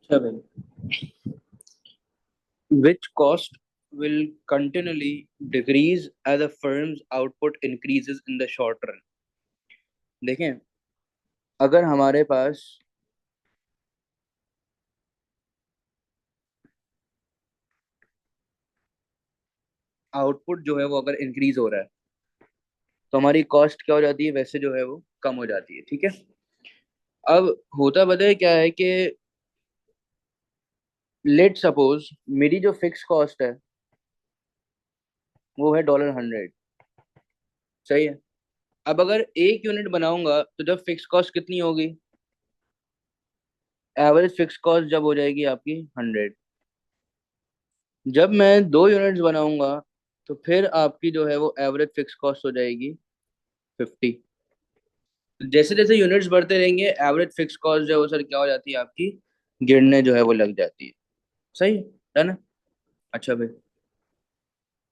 अच्छा भाई, which cost will continually decrease as a firm's output increases in the short run। देखें, अगर हमारे पास आउटपुट जो है वो अगर इंक्रीज हो रहा है तो हमारी कॉस्ट क्या हो जाती है, वैसे जो है वो कम हो जाती है। ठीक है। अब होता पता है क्या है कि लेट सपोज मेरी जो फिक्स कॉस्ट है वो है $100। सही है। अब अगर 1 यूनिट बनाऊंगा तो जब फिक्स कॉस्ट कितनी होगी, एवरेज फिक्स कॉस्ट जब हो जाएगी आपकी 100। जब मैं 2 यूनिट्स बनाऊंगा तो फिर आपकी जो है वो एवरेज फिक्स कॉस्ट हो जाएगी 50। जैसे जैसे यूनिट्स बढ़ते रहेंगे एवरेज फिक्स कॉस्ट जो है वो सर क्या हो जाती है आपकी, गिरने जो है वो लग जाती है। सही है ना। अच्छा भाई,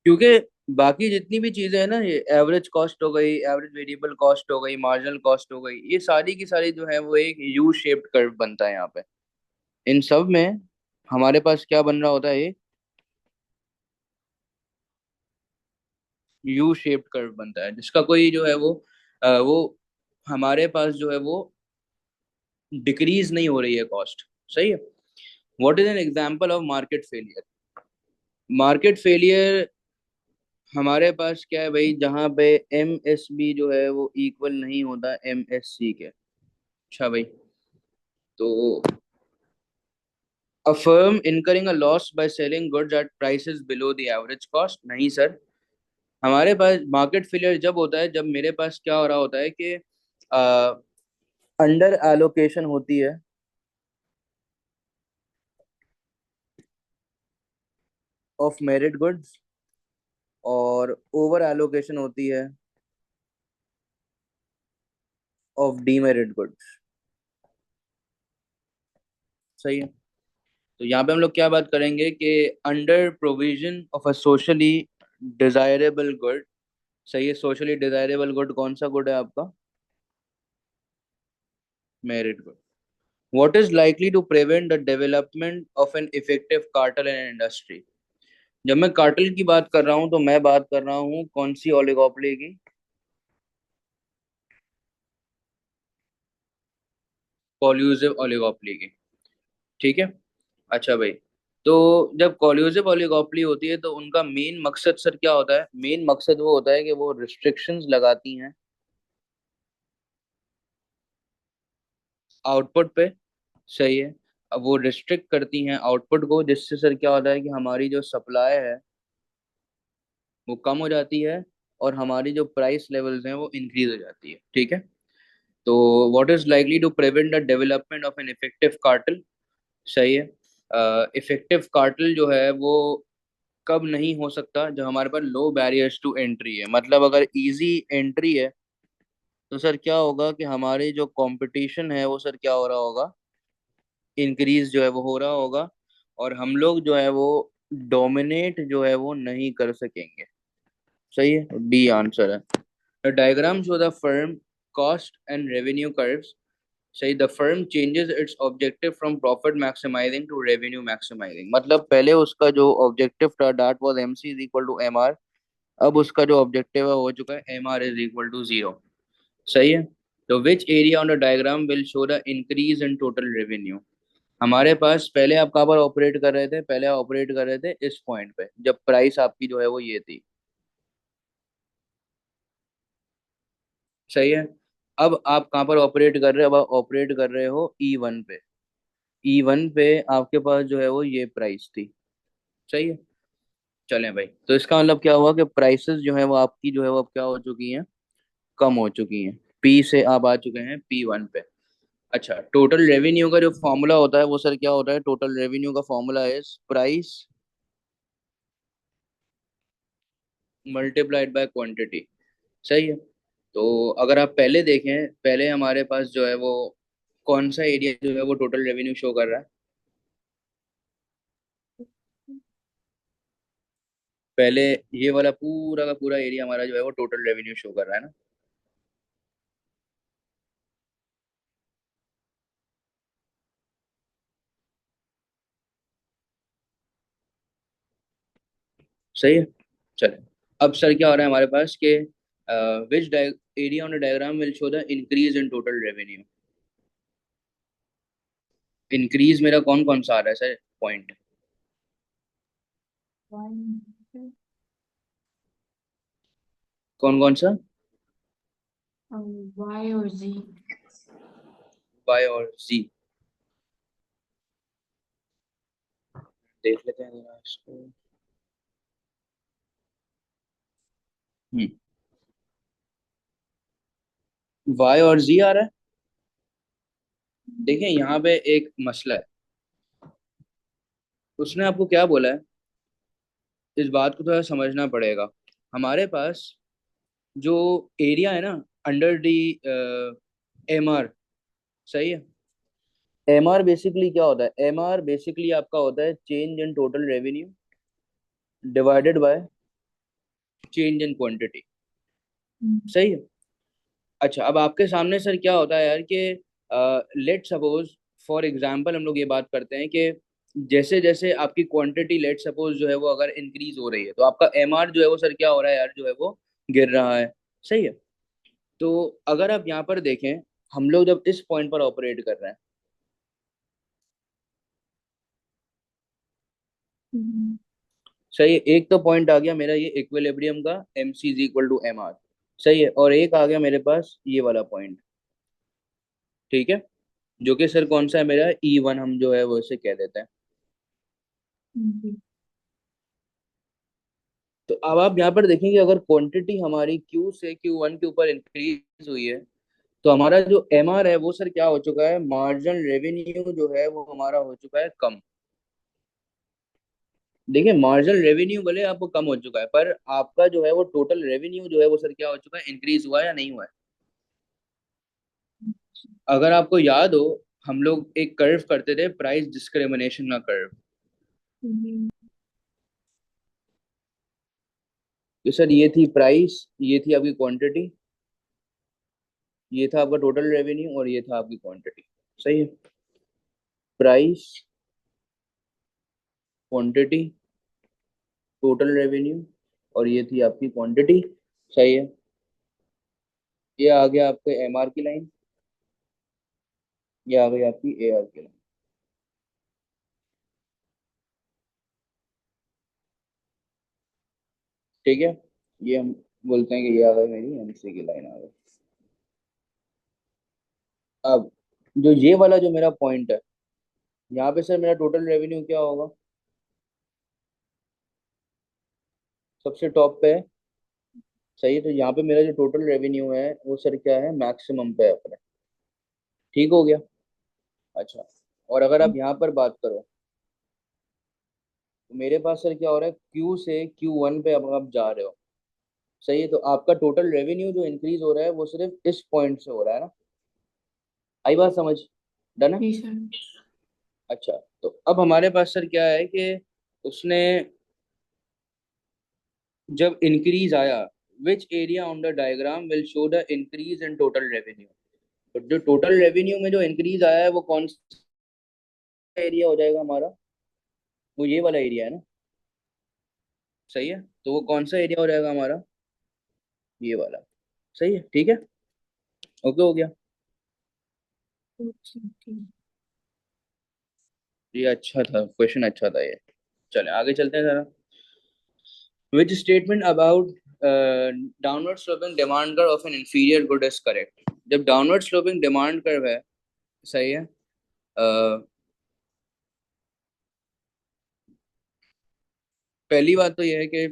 क्योंकि बाकी जितनी भी चीजें हैं ना, ये एवरेज कॉस्ट हो गई, एवरेज वेरिएबल कॉस्ट हो गई, मार्जिनल कॉस्ट हो गई, ये सारी की सारी जो है वो एक यू शेप्ड कर्व बनता है यहाँ पे। इन सब में हमारे पास क्या बन रहा होता है, ये यू शेप्ड कर्व बनता है जिसका कोई जो है वो हमारे पास जो है वो डिक्रीज नहीं हो रही है कॉस्ट। सही है। What is an example of market failure. Market failure हमारे पास क्या है भाई, जहाँ पे एम एस बी जो है वो इक्वल नहीं होता एम एस सी के। अच्छा भाई, तो a firm incurring a loss by selling goods at prices below the average cost, नहीं सर। हमारे पास मार्केट फेलियर जब होता है जब मेरे पास क्या हो रहा होता है कि अंडर एलोकेशन होती है ऑफ मेरिट गुड्स और ओवर एलोकेशन होती है ऑफ डीमेरिट गुड्स। सही है। तो यहाँ पे हम लोग क्या बात करेंगे कि under provision of a socially desirable good. सही है। सोशली डिजायरेबल गुड कौन सा गुड है आपका, merit good. What is likely to prevent the development of an effective cartel in industry. जब मैं कार्टेल की बात कर रहा हूँ तो मैं बात कर रहा हूँ कौन सी ओलिगोपोली की, कॉल्यूसिव ओलिगोपोली की। ठीक है। अच्छा भाई, तो जब कॉल्यूसिव ओलिगोपोली होती है तो उनका मेन मकसद सर क्या होता है, मेन मकसद वो होता है कि वो रिस्ट्रिक्शंस लगाती हैं आउटपुट पे। सही है। अब वो रिस्ट्रिक्ट करती हैं आउटपुट को, जिससे सर क्या होता है कि हमारी जो सप्लाई है वो कम हो जाती है और हमारी जो प्राइस लेवल्स हैं वो इंक्रीज हो जाती है। ठीक है। तो what is likely to prevent the development of an effective cartel. सही है। इफेक्टिव कार्टेल जो है वो कब नहीं हो सकता, जब हमारे पास लो बैरियर्स टू एंट्री है। मतलब अगर इजी एंट्री है तो सर क्या होगा कि हमारी जो कंपटीशन है वो सर क्या हो रहा होगा, इंक्रीज जो है वो हो रहा होगा और हम लोग जो है वो डोमिनेट जो है वो नहीं कर सकेंगे। सही है। डी आंसर है। The diagram show the firm cost and revenue curves. सही। The firm changes its objective from profit maximising to revenue maximising. मतलब पहले उसका जो ऑब्जेक्टिव था that was M C is equal to M R. अब उसका जो ऑब्जेक्टिव है हो चुका है M R is equal to 0। सही है। तो which area on the diagram will show the increase in total revenue. हमारे पास पहले आप कहाँ पर ऑपरेट कर रहे थे, पहले आप ऑपरेट कर रहे थे इस पॉइंट पे जब प्राइस आपकी जो है वो ये थी। सही है। अब आप कहाँ पर ऑपरेट कर रहे हो, अब आप ऑपरेट कर रहे हो E1 पे। E1 पे आपके पास जो है वो ये प्राइस थी। सही है। चलें भाई, तो इसका मतलब क्या हुआ कि प्राइसेस जो है वो आपकी जो है वो अब क्या हो चुकी हैं, कम हो चुकी हैं। पी से आप आ चुके हैं P1 पे। अच्छा, टोटल रेवेन्यू का जो फॉर्मूला होता है वो सर क्या होता है, टोटल रेवेन्यू का formula is price multiplied by quantity. सही है। तो अगर आप पहले देखें, पहले हमारे पास जो है वो कौन सा एरिया जो है वो टोटल रेवेन्यू शो कर रहा है, पहले ये वाला पूरा का पूरा एरिया हमारा जो है वो टोटल रेवेन्यू शो कर रहा है ना। सही है। चले, अब सर क्या हो रहा है हमारे पास कि विच area on the diagram will show the increase in total revenue. Increase मेरा कौन कौन सा आ रहा है सर पॉइंट? कौन कौन सा? वाई और जी। वाई और जी। देख लेते हैं जरा इसको। वाई और जी आ रहा है। देखिए यहाँ पे एक मसला है। उसने आपको क्या बोला है, इस बात को थोड़ा समझना पड़ेगा। हमारे पास जो एरिया है ना, अंडर डी एम आर, सही है। एम आर बेसिकली क्या होता है? एम आर बेसिकली आपका होता है change in total revenue divided by change in quantity, सही है। अच्छा, अब आपके सामने सर क्या होता है यार कि लेट सपोज, फॉर एग्जांपल हम लोग ये बात करते हैं कि जैसे जैसे आपकी क्वांटिटी लेट सपोज जो है वो अगर इंक्रीज हो रही है तो आपका एमआर जो है वो सर क्या हो रहा है यार, जो है वो गिर रहा है, सही है। तो अगर आप यहाँ पर देखें, हम लोग जब इस पॉइंट पर ऑपरेट कर रहे हैं, सही है, एक तो पॉइंट आ गया मेरा ये इक्विलिब्रियम का, M C is equal to M R, सही है, और एक आ गया मेरे पास ये वाला पॉइंट, ठीक है, जो कि सर कौन सा है मेरा, ई वन हम जो है वो इसे कह देते हैं। तो अब आप यहाँ पर देखेंगे अगर क्वांटिटी हमारी क्यू से क्यू वन के ऊपर इंक्रीज हुई है तो हमारा जो एम आर है वो सर क्या हो चुका है, मार्जिनल रेवेन्यू जो है वो हमारा हो चुका है कम। देखिए मार्जिनल रेवेन्यू भले आपको कम हो चुका है पर आपका जो है वो टोटल रेवेन्यू जो है वो सर क्या हो चुका है, इंक्रीज हुआ है या नहीं हुआ है? अगर आपको याद हो, हम लोग एक कर्व करते थे, प्राइस डिस्क्रिमिनेशन का कर्व। तो सर ये थी प्राइस, ये थी आपकी क्वांटिटी, ये था आपका टोटल रेवेन्यू और ये था आपकी क्वांटिटी, सही है। प्राइस, क्वांटिटी, टोटल रेवेन्यू, और ये थी आपकी क्वांटिटी, सही है। ये आ गया आपके एमआर की लाइन, ये आ गई आपकी एआर की लाइन, ठीक है। ये हम बोलते हैं कि ये आ गई मेरी एमसी की लाइन आ गई। अब जो ये वाला जो मेरा पॉइंट है, यहाँ पे सर मेरा टोटल रेवेन्यू क्या होगा, सबसे टॉप पे है, सही है। तो यहाँ पे मेरा जो टोटल रेवेन्यू है वो सर क्या है, मैक्सिमम पे है अपने, ठीक हो गया। अच्छा, और अगर आप यहाँ पर बात करो तो मेरे पास सर क्या हो रहा है, क्यू से क्यू वन पे अब आप जा रहे हो, सही है। तो आपका टोटल रेवेन्यू जो इंक्रीज हो रहा है वो सिर्फ इस पॉइंट से हो रहा है ना, आई बात समझ? डन है। जी सर। अच्छा, तो अब हमारे पास सर क्या है कि उसने जब इंक्रीज आया, विच area on the diagram will show the increase in total revenue. तो जो टोटल रेवेन्यू में जो इंक्रीज आया है वो कौन सा एरिया हो जाएगा हमारा, वो ये वाला एरिया है ना, सही है। तो वो कौन सा एरिया हो जाएगा हमारा, ये वाला, सही है, ठीक है, ओके हो गया। ये अच्छा था क्वेश्चन, अच्छा था ये। चले आगे चलते हैं जरा। Which statement about downward sloping demand curve of N inferior good is correct. जब डाउनवर्ड स्लोपिंग डिमांड कर्व है, सही है, पहली बात तो यह है कि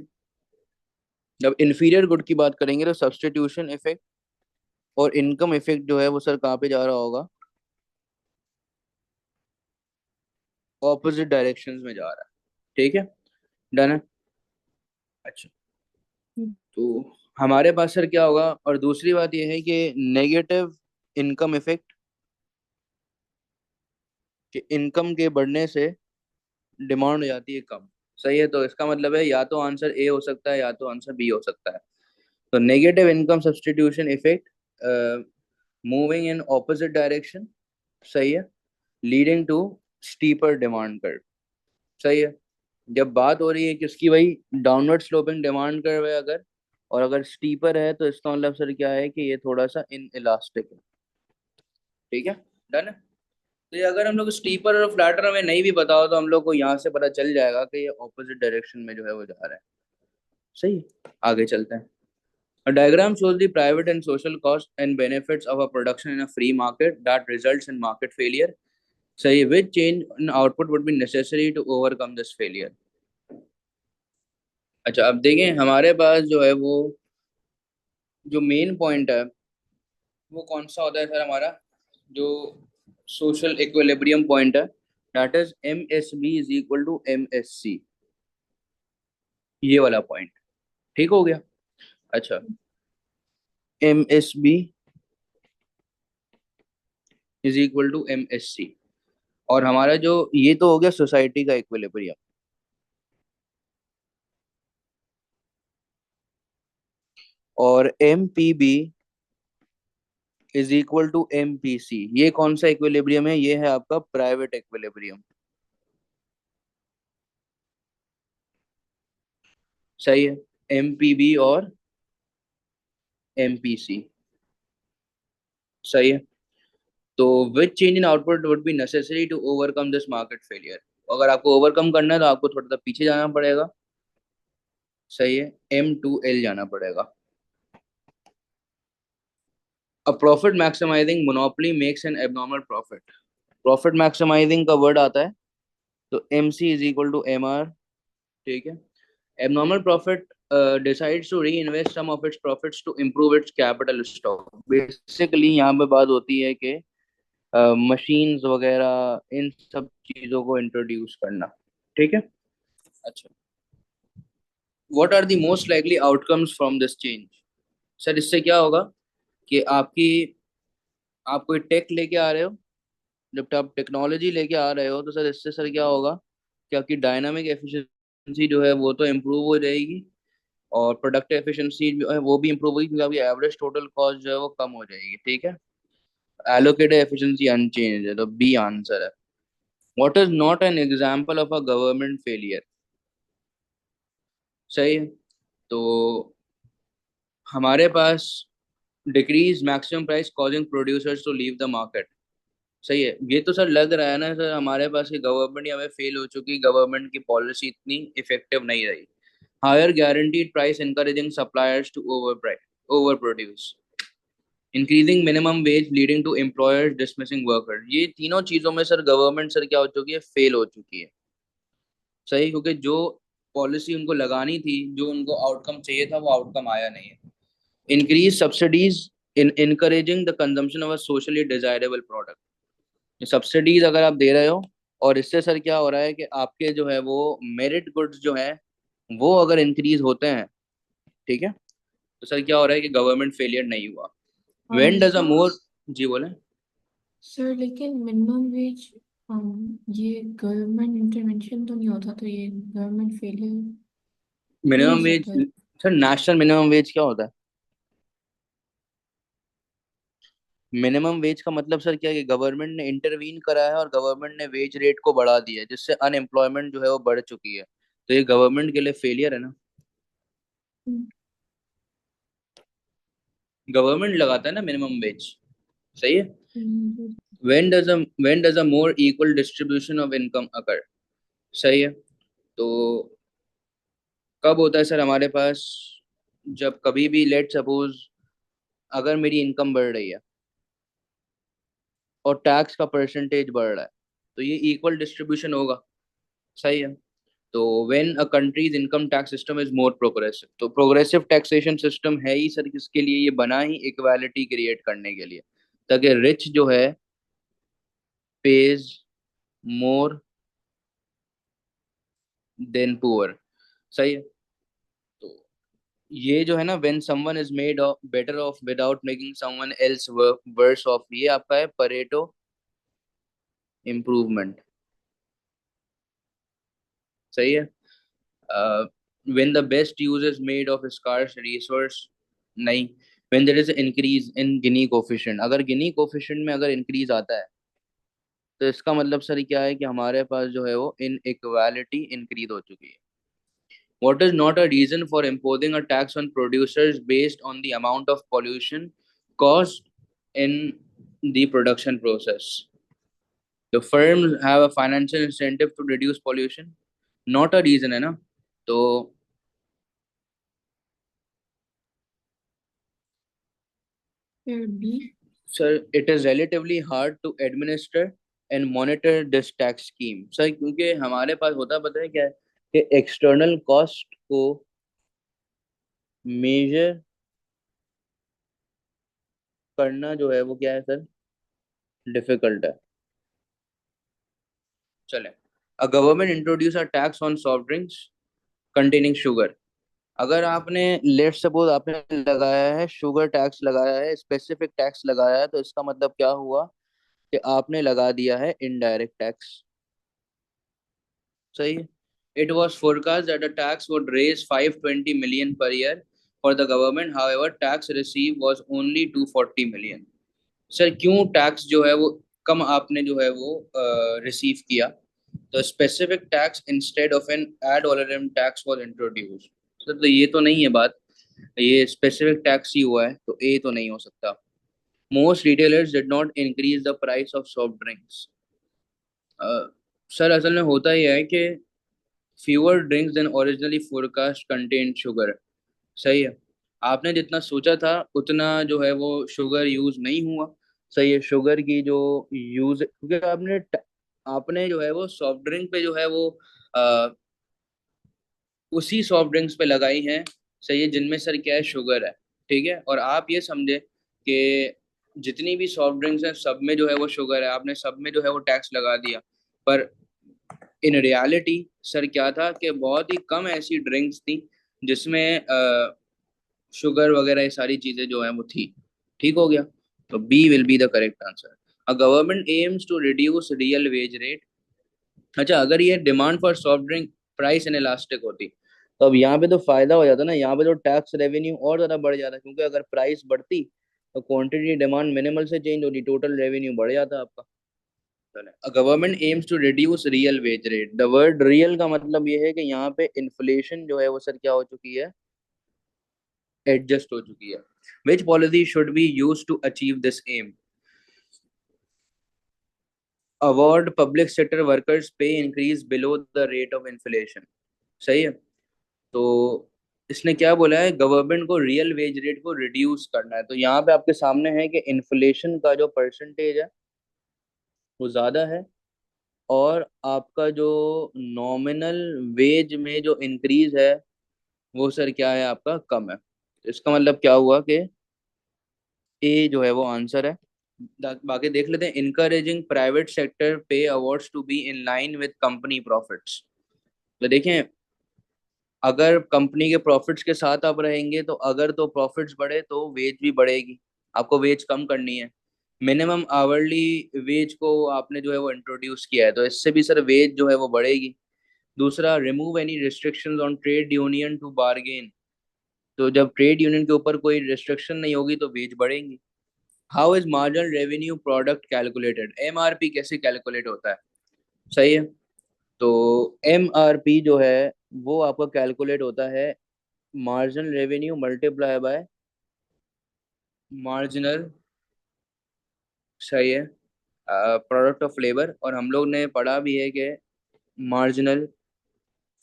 जब इंफीरियर गुड की बात करेंगे तो सब्स्टिट्यूशन इफेक्ट और इनकम इफेक्ट जो है वो सर कहाँ पे जा रहा होगा, ऑपोजिट डायरेक्शंस में जा रहा है, ठीक है, डन है। अच्छा, तो हमारे पास सर क्या होगा, और दूसरी बात यह है कि नेगेटिव इनकम इफेक्ट, कि इनकम के बढ़ने से डिमांड हो जाती है कम, सही है। तो इसका मतलब है या तो आंसर ए हो सकता है या तो आंसर बी हो सकता है। तो negative income substitution effect moving in opposite direction, सही है, leading to steeper demand curve, सही है। जब बात हो रही है कि उसकी वही डाउनवर्ड स्लोपिंग डिमांड कर रहे अगर, और अगर स्टीपर है तो इसका मतलब सर क्या है कि ये थोड़ा सा इन इलास्टिक है। ठीक है, डन है। तो ये अगर हम लोग स्टीपर और फ्लैटर हमें नहीं भी पता हो तो हम लोग को यहाँ से पता चल जाएगा कि ये ऑपोजिट डायरेक्शन में जो है वो जा रहा है। सही है? आगे चलते हैं। A diagram shows the private and social costs and benefits of a production in a free market that results in market failure. सही, which change in output would be necessary to overcome this failure? अच्छा, अब देखें हमारे पास जो है वो जो main point है वो कौन सा होता है सर हमारा, जो सोशल इक्विलिब्रियम पॉइंट है, that is M S B is equal to M S C, ये वाला पॉइंट। ठीक हो गया। अच्छा, M S B is equal to M S C, और हमारा जो ये तो हो गया सोसाइटी का इक्विलिब्रियम, और M P B is equal to M P C, ये कौन सा इक्विलिब्रियम है, ये है आपका प्राइवेट इक्विलिब्रियम। सही है, एम पी बी और एम पी सी। सही है। तो which change in output would be necessary to overcome this market failure, अगर आपको ओवरकम करना है तो आपको थोड़ा सा पीछे जाना पड़ेगा। सही है, एम टू एल जाना पड़ेगा। A profit maximising monopoly makes an abnormal profit, profit maximising का वर्ड आता है तो M C is equal to M R. ठीक है। Abnormal profit decides to reinvest some of its profits to improve its capital stock। Basically यहाँ पे बात होती है कि मशीन्स वगैरह इन सब चीजों को इंट्रोड्यूस करना। ठीक है। अच्छा, what are the most likely outcomes from this change. Sir इससे क्या होगा कि आप कोई टेक लेके आ रहे हो, जब आप टेक्नोलॉजी लेके आ रहे हो तो सर इससे सर क्या होगा कि आपकी डायनामिक एफिशिएंसी जो है वो तो इम्प्रूव हो जाएगी, और प्रोडक्ट एफिशिएंसी जो है वो भी इम्प्रूव होगी क्योंकि आपकी एवरेज टोटल कॉस्ट जो है वो कम हो जाएगी। ठीक है। एलोकेटेड एफिशिएंसी अनचेंज है, तो बी आंसर है। What is not an example of a government failure. सही है। तो हमारे पास decrease maximum price causing producers to leave the market. सही है, ये तो सर लग रहा है ना सर हमारे पास की गवर्नमेंट या फेल हो चुकी, गवर्नमेंट की पॉलिसी इतनी इफेक्टिव नहीं रही। Higher guaranteed price encouraging suppliers to overproduce, increasing minimum wage leading to employers dismissing worker, ये तीनों चीजों में सर गवर्नमेंट सर क्या हो चुकी है, फेल हो चुकी है। सही, क्योंकि जो पॉलिसी उनको लगानी थी, जो उनको आउटकम चाहिए था वो आउटकम आया नहीं है। Increase subsidies in encouraging the consumption of a socially desirable product, subsidies अगर आप दे रहे हो और इससे सर क्या हो रहा है कि आपके जो है वो मेरिट गुड्स जो है वो अगर इंक्रीज होते हैं, ठीक है, तो सर क्या हो रहा है कि गवर्नमेंट फेलियर नहीं हुआ। हाँ वेन डज अ मोर, जी बोले। सर, लेकिन मिनिमम वेज ये गवर्नमेंट इंटरवेंशन तो नहीं होता, तो ये गवर्नमेंट फेलियर नहीं हो मिनिमम वेज, सकता है। सर नेशनल मिनिमम वेज क्या होता है। मिनिमम वेज का मतलब सर क्या है कि गवर्नमेंट ने इंटरवीन करा है और गवर्नमेंट ने वेज रेट को बढ़ा दिया है जिससे अनएम्प्लॉयमेंट जो है वो बढ़ चुकी है, तो ये गवर्नमेंट के लिए फेलियर है ना। गवर्नमेंट लगाता है ना मिनिमम वेज। सही है। हम्म, when does a more equal distribution of income occur। सही है। तो कब होता है सर हमारे पास, जब कभी भी लेट सपोज अगर मेरी इनकम बढ़ रही है और टैक्स का परसेंटेज बढ़ रहा है तो ये इक्वल डिस्ट्रीब्यूशन होगा। सही है। तो when a countries income tax system is more progressive, तो प्रोग्रेसिव टैक्सेशन सिस्टम है ही सर किसके लिए, ये बना ही इक्वालिटी क्रिएट करने के लिए, ताकि रिच जो है पेज मोर देन पुअर। सही है। तो ये जो है ना, when someone is made better off without making someone else worse off, ये आपका है परेटो इम्प्रूवमेंट। सही है। When the best use is made of scarce resource, नहीं, when there is increase in Gini coefficient, अगर गिनी कोफिशिएंट में अगर increase आता है तो इसका मतलब सर क्या है कि हमारे पास जो है वो इनइक्वालिटी इंक्रीज हो चुकी है. What is not a reason for imposing a tax on producers based on the amount of pollution caused in the production process? The firms have a financial incentive to reduce pollution. Not a reason है ना. तो फिर B. Sir it is relatively hard to administer and monitor this tax scheme. Sir क्योंकि हमारे पास होता पता है क्या है कि एक्सटर्नल कॉस्ट को मेजर करना जो है वो क्या है सर, डिफिकल्ट है. चले. A government introduce a tax on soft drinks containing sugar. अगर आपने लेट सपोज आपने लगाया है शुगर टैक्स लगाया है, स्पेसिफिक टैक्स लगाया है, तो इसका मतलब क्या हुआ कि आपने लगा दिया है इनडायरेक्ट टैक्स. सही है. It was forecast that the tax would raise 520 million per year for the government. However, tax received was only 240 million. Sir क्यों टैक्स जो है वो कम आपने जो है वो रिसीव किया? तो specific tax instead of an ad valorem tax was introduced. Sir तो ये तो नहीं है बात. ये स्पेसिफिक टैक्स ही हुआ है तो ए तो नहीं हो सकता. Most retailers did not increase the price of soft drinks. Sir असल में होता ही है कि fewer drinks than originally forecast contain sugar. सही है. आपने जितना सोचा था उतना जो है वो शुगर यूज नहीं हुआ. सही है. शुगर की जो यूज क्योंकि आपने जो है वो सॉफ्ट ड्रिंक पे जो है वो आ, उसी सॉफ्ट ड्रिंक्स पे लगाई हैं. सही है. जिनमें सर क्या है शुगर है. ठीक है. और आप ये समझे कि जितनी भी सॉफ्ट ड्रिंक्स हैं सब में जो है वो शुगर है, आपने सब में जो है वो टैक्स लगा दिया. पर इन रियलिटी सर क्या था कि बहुत ही कम ऐसी ड्रिंक्स थी जिसमें शुगर वगैरह ये सारी चीजें जो हैं वो थी. ठीक हो गया. तो B will be the correct answer. A government aims to reduce real wage rate. अच्छा अगर ये demand for soft drink price inelastic होती तो अब यहाँ पे तो फायदा हो जाता ना, यहाँ पे तो टैक्स रेवेन्यू और ज्यादा बढ़ जाता, क्योंकि अगर प्राइस बढ़ती तो क्वांटिटी डिमांड मिनिमल से चेंज होती, टोटल रेवेन्यू बढ़ जाता आपका. A government aims to reduce real wage rate. The word real का मतलब ये है कि यहाँ पे इन्फ्लेशन जो है वो सर क्या हो चुकी है, एडजस्ट हो चुकी है. Which policy should be use to achieve this M? Award public sector workers pay increase below the rate of inflation. सही है. तो इसने क्या बोला है, गवर्नमेंट को रियल वेज रेट को रिड्यूस करना है. तो यहाँ पे आपके सामने है कि इन्फ्लेशन का जो परसेंटेज है वो ज्यादा है, और आपका जो नॉमिनल वेज में जो इंक्रीज है वो सर क्या है आपका कम है. तो इसका मतलब क्या हुआ कि ए जो है वो आंसर है. बाकी देख लेते हैं. Encouraging private sector pay awards to be in line with company profits. तो देखें, अगर कंपनी के प्रॉफिट्स के साथ आप रहेंगे तो अगर तो प्रॉफिट्स बढ़े तो वेज भी बढ़ेगी. आपको वेज कम करनी है. मिनिमम आवरली वेज को आपने जो है वो इंट्रोड्यूस किया है तो इससे भी सर वेज जो है वो बढ़ेगी. दूसरा, remove any restrictions on trade union to bargain. तो जब ट्रेड यूनियन के ऊपर कोई रिस्ट्रिक्शन नहीं होगी तो वेज बढ़ेंगी. How is marginal revenue product calculated? MRP कैसे कैलकुलेट होता है? सही है. तो एमआरपी जो है वो आपका कैलकुलेट होता है marginal revenue multiply by marginal, सही है, प्रोडक्ट ऑफ लेबर. और हम लोग ने पढ़ा भी है कि मार्जिनल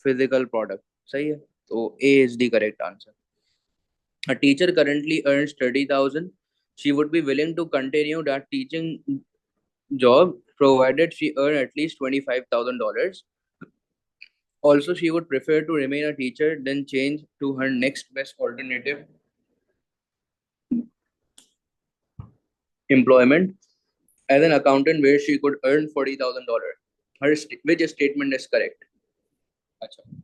फिजिकल प्रोडक्ट. सही है. तो A is the correct answer. A teacher currently earns 30,000. She would be willing to continue that teaching job provided she earn at least $25,000. Also, she would prefer to remain a teacher than change to her next best alternative employment as an accountant where she could earn $40,000. Which statement is correct? अच्छा.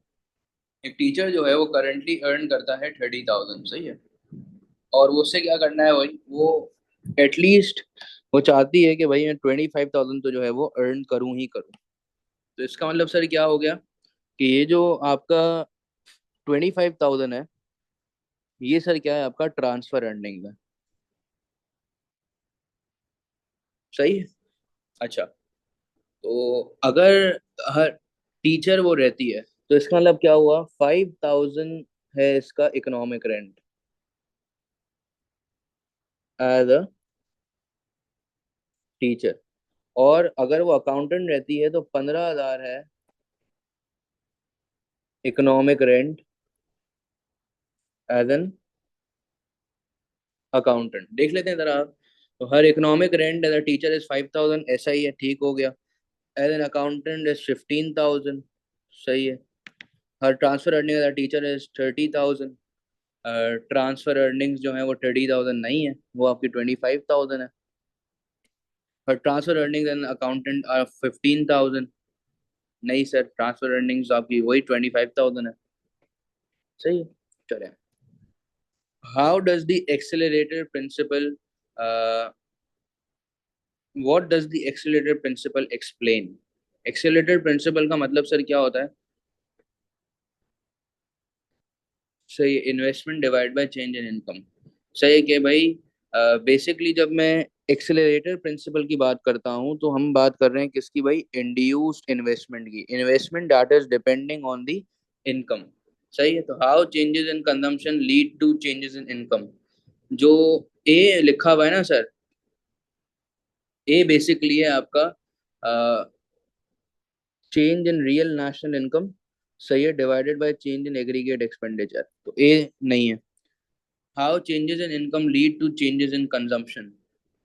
एक teacher जो है वो currently earn करता है 30,000. सही है. और वो उससे क्या करना है भाई, वो एटलीस्ट वो चाहती है कि भाई मैं 25,000 तो जो है वो अर्न करूं ही करूं. तो इसका मतलब सर क्या हो गया कि ये जो आपका 25,000 है ये सर क्या है आपका ट्रांसफर अर्निंग है. सही है. अच्छा. तो अगर हर टीचर वो रहती है, तो इसका मतलब क्या हुआ, 5,000 है इसका economic rent as a teacher. और अगर वो अकाउंटेंट रहती है तो 15,000 है economic rent as an accountant. देख लेते हैं जरा आप। तो हर economic rent as a teacher is 5,000, ऐसा ही है, ठीक हो गया। एज एन अकाउंटेंट इज 15,000, सही है। हर transfer earning as a teacher is 30,000। Transfer earnings जो है वो 30,000 नहीं है, वो आपकी 25,000 है। हर transfer earnings as accountant are 15,000। नहीं सर, ट्रांसफर अर्निंग्स आपकी वही 25,000 है, सही है। चले, how does the accelerator principle, what does the accelerator principle explain. Accelerator principle का मतलब सर क्या होता है, सही है, investment divide by change in income. सही है कि भाई, बेसिकली जब मैं एक्सेलरेटर प्रिंसिपल की बात करता हूँ तो हम बात कर रहे हैं किसकी भाई, इंड्यूस्ड इन्वेस्टमेंट की, investment that is depending on the income. सही है। तो how changes in consumption lead to changes in income, जो ए लिखा हुआ है ना सर, ए बेसिकली है आपका change in real national income, सही है, divided by change in aggregate expenditure, तो ए नहीं है। How changes in income lead to changes in consumption,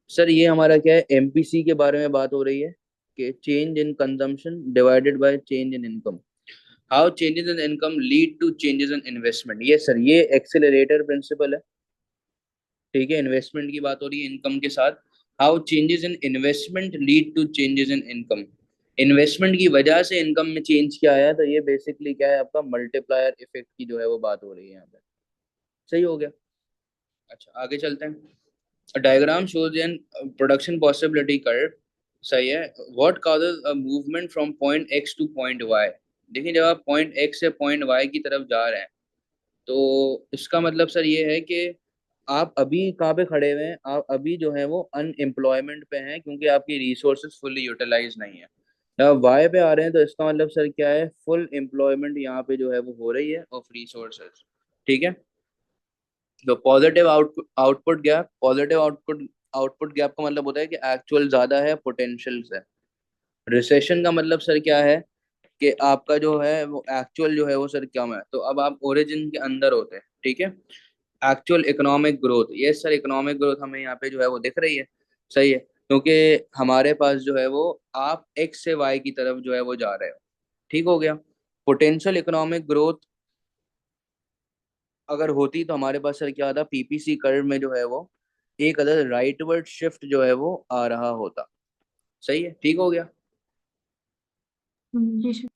sir ये हमारा क्या है, एमपीसी के बारे में बात हो रही है कि change in consumption divided by change in income. How changes in income lead to changes in investment, ये सर ये एक्सेलरेटर प्रिंसिपल है। ठीक है, इन्वेस्टमेंट की बात हो रही है इनकम के साथ। How changes in investment lead to changes in income, investment की वजह से इनकम में चेंज क्या आया, तो ये बेसिकली क्या है आपका, मल्टीप्लायर इफेक्ट की जो है वो बात हो रही है यहाँ पे। सही हो गया। अच्छा आगे चलते हैं। Diagram shows an production possibility curve, सही है। What causes a movement from point X to point Y. देखिए जब आप पॉइंट एक्स से पॉइंट वाई की तरफ जा रहे हैं, तो इसका मतलब सर ये है कि आप अभी कहाँ पे खड़े हुए हैं, आप अभी जो है वो अनएम्प्लॉयमेंट पे हैं, क्योंकि आपकी रिसोर्सेज फुल्ली यूटिलाइज नहीं है। जब आप वाई पे आ रहे हैं तो इसका मतलब सर क्या है, फुल एम्प्लॉयमेंट यहाँ पे जो है वो हो रही है ऑफ रिसोर्सेज। ठीक है। तो positive output gap, positive output gap का मतलब होता है कि एक्चुअल ज्यादा है पोटेंशियल से। रिसेशन का मतलब सर क्या है, कि आपका जो है वो एक्चुअल जो है वो सर कम है, तो अब आप ओरिजिन के अंदर होते हैं। ठीक है। एक्चुअल इकोनॉमिक ग्रोथ, ये सर इकोनॉमिक ग्रोथ हमें यहाँ पे जो है वो दिख रही है, सही है, क्योंकि हमारे पास जो है वो आप एक्स से वाई की तरफ जो है वो जा रहे हो। ठीक हो गया। पोटेंशियल इकोनॉमिक ग्रोथ अगर होती तो हमारे पास सर क्या आता, पीपीसी कर्व में जो है वो एक अदर राइटवर्ड शिफ्ट जो है वो आ रहा होता। सही है, ठीक हो गया। जी सर।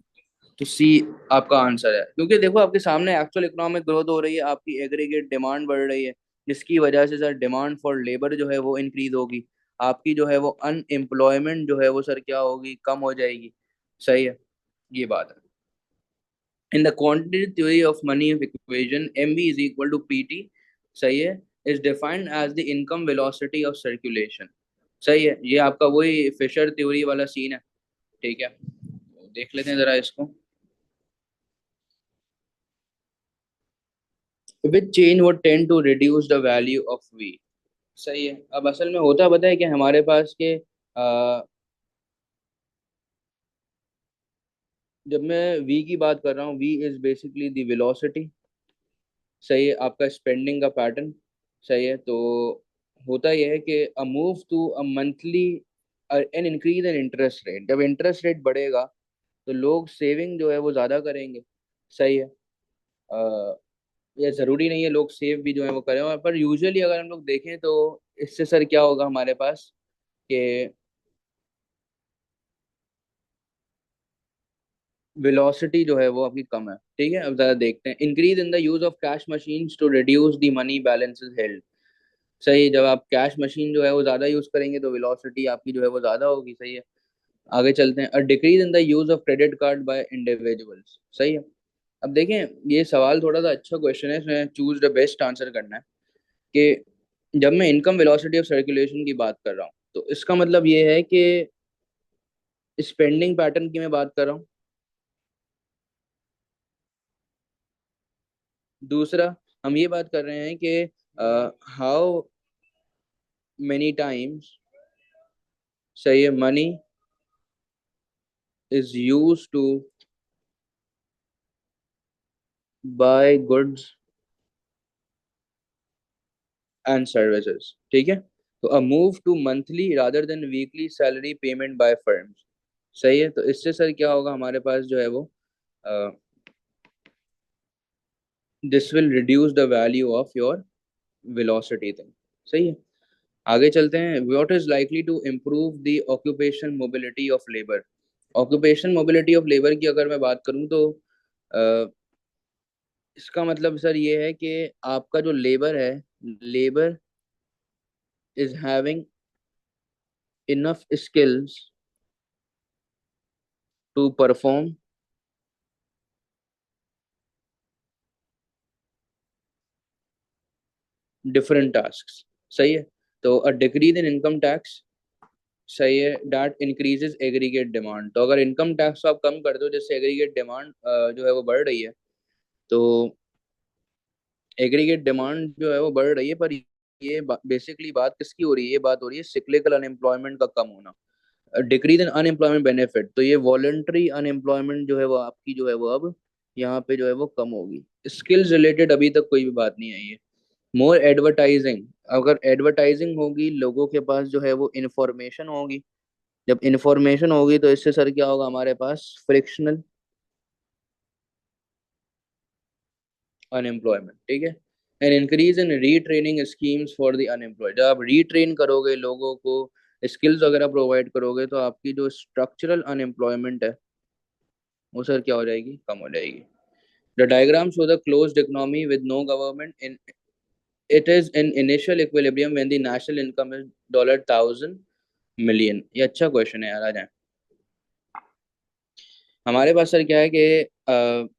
तो सी आपका आंसर है, क्योंकि देखो आपके सामने एक्चुअल इकोनॉमिक ग्रोथ हो रही है, आपकी एग्रीगेट डिमांड बढ़ रही है, जिसकी वजह से सर डिमांड फॉर लेबर जो है वो इंक्रीज होगी, आपकी जो है वो अनएम्प्लॉयमेंट जो है वो सर क्या होगी, कम हो जाएगी। सही है, ये बात है। In the quantity theory of money equation, M B is equal to P T, सही है, is defined as the income velocity of circulation. सही है, ये आपका वही फिशर थ्योरी वाला सीन है। ठीक है, देख लेते हैं जरा इसको। Which change would tend to reduce the value of v। सही है। अब असल में होता पता है कि हमारे पास के जब मैं v की बात कर रहा हूँ, v is basically the velocity, सही है, आपका स्पेंडिंग का पैटर्न। सही है। तो होता यह है कि a move to a monthly an increase in interest rate, जब इंटरेस्ट रेट बढ़ेगा तो लोग सेविंग जो है वो ज़्यादा करेंगे। सही है। ये ज़रूरी नहीं है लोग सेव भी जो है वो करें, पर यूजुअली अगर हम लोग देखें तो इससे सर क्या होगा हमारे पास, कि वेलोसिटी जो है वो आपकी कम है। ठीक है, अब जरा देखते हैं। Increase in the use of cash machines to reduce the money balances held. सही है, जब आप कैश मशीन जो है वो ज़्यादा यूज़ करेंगे तो वेलोसिटी आपकी जो है वो ज़्यादा होगी। सही है। आगे चलते हैं। अ decrease in the use of credit card bye individuals, सही है। अब देखें, ये सवाल थोड़ा सा अच्छा क्वेश्चन है, इसमें चूज द बेस्ट आंसर करना है कि जब मैं इनकम वेलोसिटी ऑफ सर्कुलेशन की बात कर रहा हूँ तो इसका मतलब ये है कि स्पेंडिंग पैटर्न की मैं बात कर रहा हूँ। दूसरा, हम ये बात कर रहे हैं कि हाउ मेनी टाइम्स, सही है, money is use to buy goods and services, ठीक है। तो a move to monthly rather than weekly salary payment by firms, सही है। तो इससे सर क्या होगा, हमारे पास जो है वो this will reduce the value of your velocity thing, सही है। आगे चलते हैं। What is likely to improve the occupation mobility of labour. Occupation mobility of labour की अगर मैं बात करूं तो इसका मतलब सर ये है कि आपका जो लेबर है, labour is having enough skills to perform different task, सही है। तो a decrease in income tax, सही है, दैट इंक्रीजेज एग्रीगेट डिमांड। तो अगर इनकम टैक्स आप कम कर दो, जिससे एग्रीगेट डिमांड जो है वो बढ़ रही है, तो एग्रीगेट डिमांड जो है वो बढ़ रही है, पर ये बेसिकली बात किसकी हो रही है, ये बात हो रही है सिक्लिकल अनएम्प्लॉयमेंट का कम होना, डिक्रीज इन अनएम्प्लॉयमेंट बेनिफिट। तो ये वॉलेंट्री अनएम्प्लॉयमेंट जो है वो आपकी जो है वो अब यहाँ पे जो है वो कम होगी। स्किल्स रिलेटेड अभी तक कोई भी बात नहीं आई है। मोर एडवर्टाइजिंग, अगर एडवर्टाइजिंग होगी, लोगों के पास जो है वो इंफॉर्मेशन होगी, जब इंफॉर्मेशन होगी तो इससे सर क्या होगा, हमारे पास फ्रिक्शनल अनएम्प्लॉयमेंट, ठीक है। And increase in retraining schemes for the unemployed. जब आप रीट्रेन करोगे लोगों को, स्किल्स वगैरह प्रोवाइड करोगे, तो आपकी जो स्ट्रक्चरल अनएम्प्लॉयमेंट है वो सर क्या हो जाएगी, कम हो जाएगी। The diagram show the closed economy with no government in, it is in initial equilibrium when the national income is $1,000 million। ये अच्छा क्वेश्चन है यार, आ जाए। हमारे पास सर क्या है कि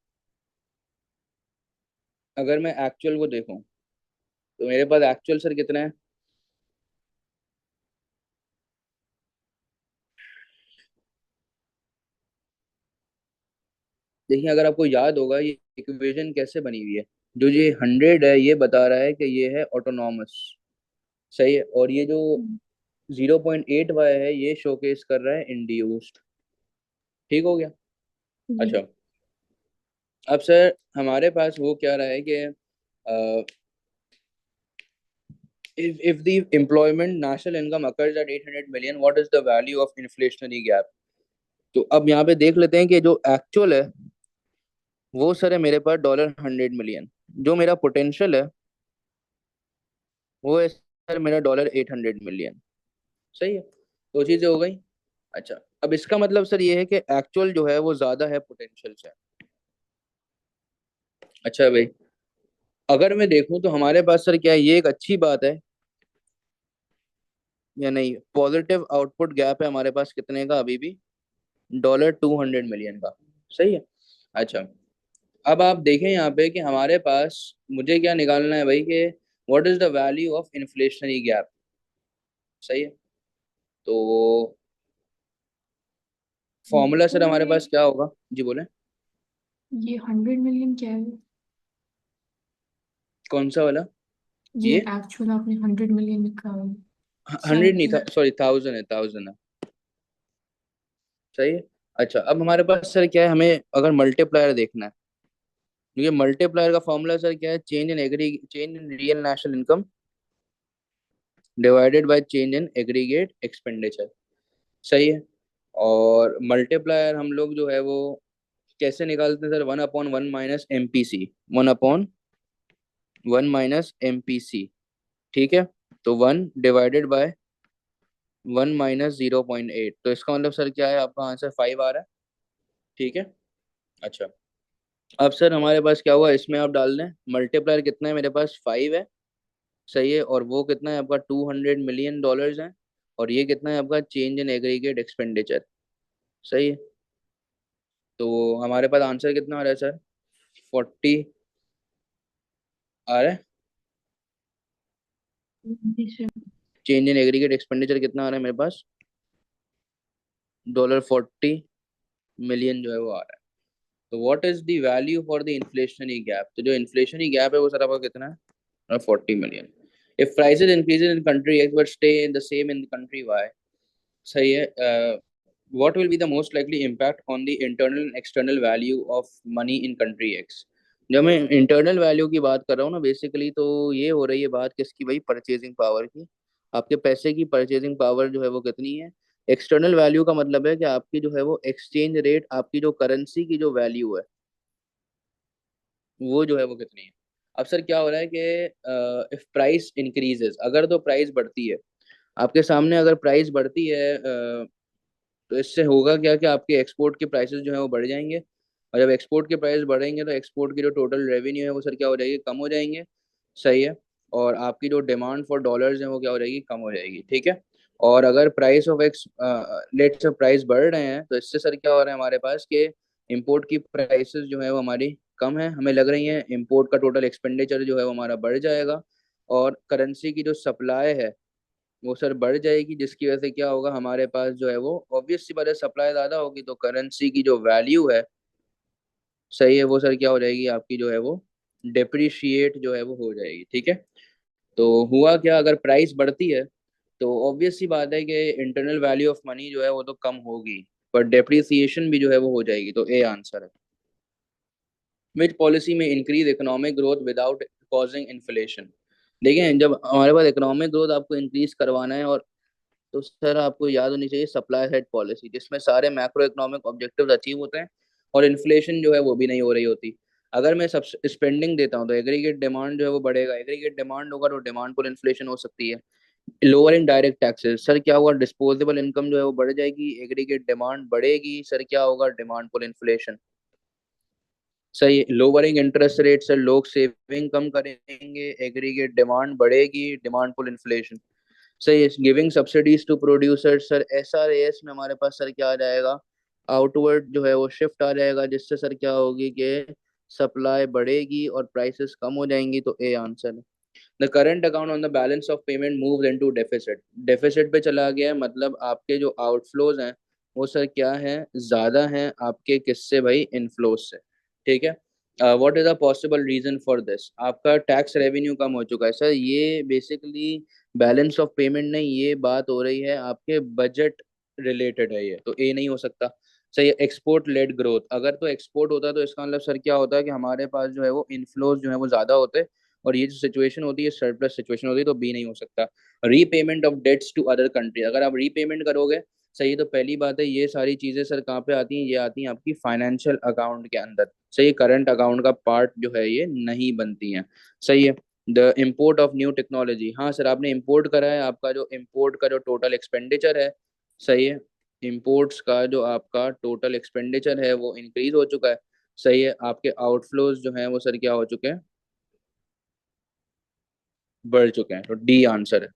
अगर मैं एक्चुअल को देखूं, तो मेरे पास एक्चुअल सर कितना है। देखिए, अगर आपको याद होगा ये इक्वेशन कैसे बनी हुई है, जो ये 100 है ये बता रहा है कि ये है ऑटोनॉमस, सही है। और ये जो 0.8 y है ये शोकेस कर रहा है इंड्यूस्ड, ठीक हो गया। जी। अच्छा, अब सर हमारे पास वो क्या रहा है कि if the employment national income occurs at 800 million, what is the value of inflationary gap। तो अब यहाँ पे देख लेते हैं कि जो एक्चुअल है वो सर है मेरे पास $100 million, जो मेरा पोटेंशियल है वो है सर मेरा $800 million, सही है। दो चीजें हो गई। अच्छा, अब इसका मतलब सर ये है कि एक्चुअल जो है वो ज्यादा है पोटेंशियल से। अच्छा भाई, अगर मैं देखूं तो हमारे पास सर क्या है, ये एक अच्छी बात है या नहीं, पॉजिटिव आउटपुट गैप है हमारे पास कितने का अभी भी, $200 million का, सही है। अच्छा, अब आप देखें यहाँ पे कि हमारे पास मुझे क्या निकालना है भाई कि what is the value of inflationary gap, सही है। तो फॉर्मूला सर हमारे पास क्या होगा, जी बोले। ये 100 मिलियन क्या है? कौन सा वाला, ये ये एक्चुअल आपने 100 मिलियन लिखा है। 100 नहीं था, साइकिल। सॉरी 1000 है, 1000 है, सही है। अच्छा, अब हमारे पास सर क्या है, हमें अगर मल्टीप्लायर देखना है, क्योंकि मल्टीप्लायर का फॉर्मूला सर क्या है, change in real national income divided by change in aggregate expenditure, सही है। और मल्टीप्लायर हम लोग जो है वो कैसे निकालते हैं सर, 1/1 - MPC, 1/1 - MPC, ठीक है। तो 1 डिवाइडेड बाय 1 - 0.8, तो इसका मतलब सर क्या है, आपका आंसर 5 आ रहा है, ठीक है। अच्छा, अब सर हमारे पास क्या हुआ, इसमें आप डाल दें मल्टीप्लायर कितना है मेरे पास, 5 है, सही है। और वो कितना है आपका, $200 million है। और ये कितना है आपका, चेंज इन एग्रीगेट एक्सपेंडिचर, सही है। तो हमारे पास आंसर कितना आ रहा है सर, 40 आ रहा है। जी sir. Change in aggregate expenditure कितना आ रहा है मेरे पास, $40 मिलियन जो है वो आ रहा है। तो what is the value for the inflationary gap, तो जो इन्फ्लेशनरी गैप है वो सर आपका कितना है, 40 million. If prices increases in country X but stay in the same in country Y, सही है, what will be the most likely impact on the internal and external value of money in country X। जब मैं internal value की बात कर रहा हूँ ना बेसिकली, तो ये हो रही है बात किसकी भाई, परचेजिंग पावर की। आपके पैसे की परचेजिंग पावर जो है वो कितनी है। एक्सटर्नल वैल्यू का मतलब है कि आपकी जो है वो एक्सचेंज रेट, आपकी जो करेंसी की जो वैल्यू है वो जो है वो कितनी है। अब सर क्या हो रहा है कि इफ प्राइस इंक्रीजेस, अगर तो प्राइस बढ़ती है, आपके सामने अगर प्राइस बढ़ती है, तो इससे होगा क्या कि आपके एक्सपोर्ट के प्राइसेस जो है वो बढ़ जाएंगे। और जब एक्सपोर्ट के प्राइस बढ़ेंगे तो एक्सपोर्ट की जो टोटल रेवेन्यू है वो सर क्या हो जाएगी, कम हो जाएंगे। सही है। और आपकी जो डिमांड फॉर डॉलर्स है वो क्या हो जाएगी, कम हो जाएगी। ठीक है। और अगर प्राइस ऑफ एक्स लेट से प्राइस बढ़ रहे हैं तो इससे सर क्या हो रहा है हमारे पास कि इंपोर्ट की प्राइसेस जो है वो हमारी कम है, हमें लग रही है इंपोर्ट का टोटल एक्सपेंडिचर जो है वो हमारा बढ़ जाएगा। और करेंसी की जो सप्लाई है वो सर बढ़ जाएगी, जिसकी वजह से क्या होगा हमारे पास जो है वो ऑब्वियस सी बात है, सप्लाई ज्यादा होगी तो करेंसी की जो वैल्यू है, सही है, वो सर क्या हो जाएगी आपकी जो है वो डिप्रिशिएट जो है वो हो जाएगी। ठीक है। तो हुआ क्या, अगर प्राइस बढ़ती है तो ऑब्वियस सी बात है कि इंटरनल वैल्यू ऑफ मनी जो है वो तो कम होगी, पर डेप्रिसिएशन भी जो है वो हो जाएगी। तो ए आंसर है। विच पॉलिसी में increase economic growth without causing inflation. देखिए जब हमारे पास इकोनॉमिक ग्रोथ आपको इंक्रीज करवाना है, और तो सर आपको याद होनी चाहिए सप्लाई साइड पॉलिसी, जिसमें सारे मैक्रो इकोनॉमिक ऑब्जेक्टिव्स अचीव होते हैं और इन्फ्लेशन जो है वो भी नहीं हो रही होती। अगर मैं सब स्पेंडिंग देता हूँ तो एग्रीगेट डिमांड जो है वो बढ़ेगा, एग्रीगेट डिमांड होगा तो डिमांड पर इन्फ्लेशन हो सकती है। Lower in direct taxes, sir क्या होगा, डिस्पोजेबल इनकम जो है वो बढ़ जाएगी, एग्रीगेट डिमांड बढ़ेगी, सर क्या होगा, डिमांड पर इन्फ्लेशन। सही है। लोअरिंग इंटरेस्ट रेट, सर लोग सेविंग कम करेंगे, एग्रीगेट डिमांड बढ़ेगी, डिमांड पुल इन्फ्लेशन। सही है। Giving subsidies to producers, sir SRAS में हमारे पास सर क्या आ जाएगा, आउटवर्ड जो है वो शिफ्ट आ जाएगा, जिससे सर क्या होगी कि सप्लाई बढ़ेगी और प्राइसेस कम हो जाएंगी। तो ए आंसर है। The current account on the balance of payment move into deficit, deficit पे चला गया है, मतलब आपके जो आउटफ्लोज हैं वो सर क्या है, ज्यादा हैं आपके किससे भाई, इनफ्लोज से। ठीक है। What is the possible reason for this, आपका टैक्स रेवेन्यू कम हो चुका है सर, ये बेसिकली बैलेंस ऑफ पेमेंट नहीं, ये बात हो रही है आपके बजट रिलेटेड है, ये तो ए नहीं हो सकता। सही है। एक्सपोर्ट लेड ग्रोथ, अगर तो एक्सपोर्ट होता है तो इसका मतलब सर क्या होता है कि हमारे पास जो है वो इनफ्लोज जो है वो ज्यादा होते, और ये जो सिचुएशन होती है सरप्लस सिचुएशन होती है, तो बी नहीं हो सकता। Repayment of dates to other country, अगर आप रीपेमेंट करोगे, सही, तो पहली बात है ये सारी चीजें सर कहाँ पे आती हैं, ये आती हैं आपकी फाइनेंशियल अकाउंट के अंदर। सही, करंट अकाउंट का पार्ट जो है ये नहीं बनती हैं। सही है। The import of new technology, हाँ सर आपने इम्पोर्ट करा है, आपका जो इम्पोर्ट का जो टोटल एक्सपेंडिचर है, सही है, इम्पोर्ट्स का जो आपका टोटल एक्सपेंडिचर है वो इंक्रीज हो चुका है। सही है। आपके आउटफ्लोज जो हैं वो सर क्या हो चुके हैं, बढ़ चुके हैं। तो डी आंसर है।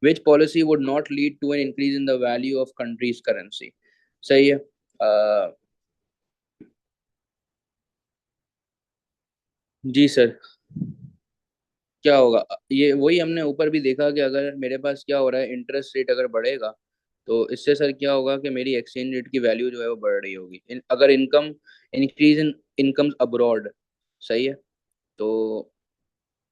Which policy would not lead to an increase in the value of countries currency. सही है। जी सर, क्या होगा, ये वही हमने ऊपर भी देखा कि अगर मेरे पास क्या हो रहा है, इंटरेस्ट रेट अगर बढ़ेगा तो इससे सर क्या होगा कि मेरी एक्सचेंज रेट की वैल्यू जो है वो बढ़ रही होगी। अगर income increase in income abroad, सही है, तो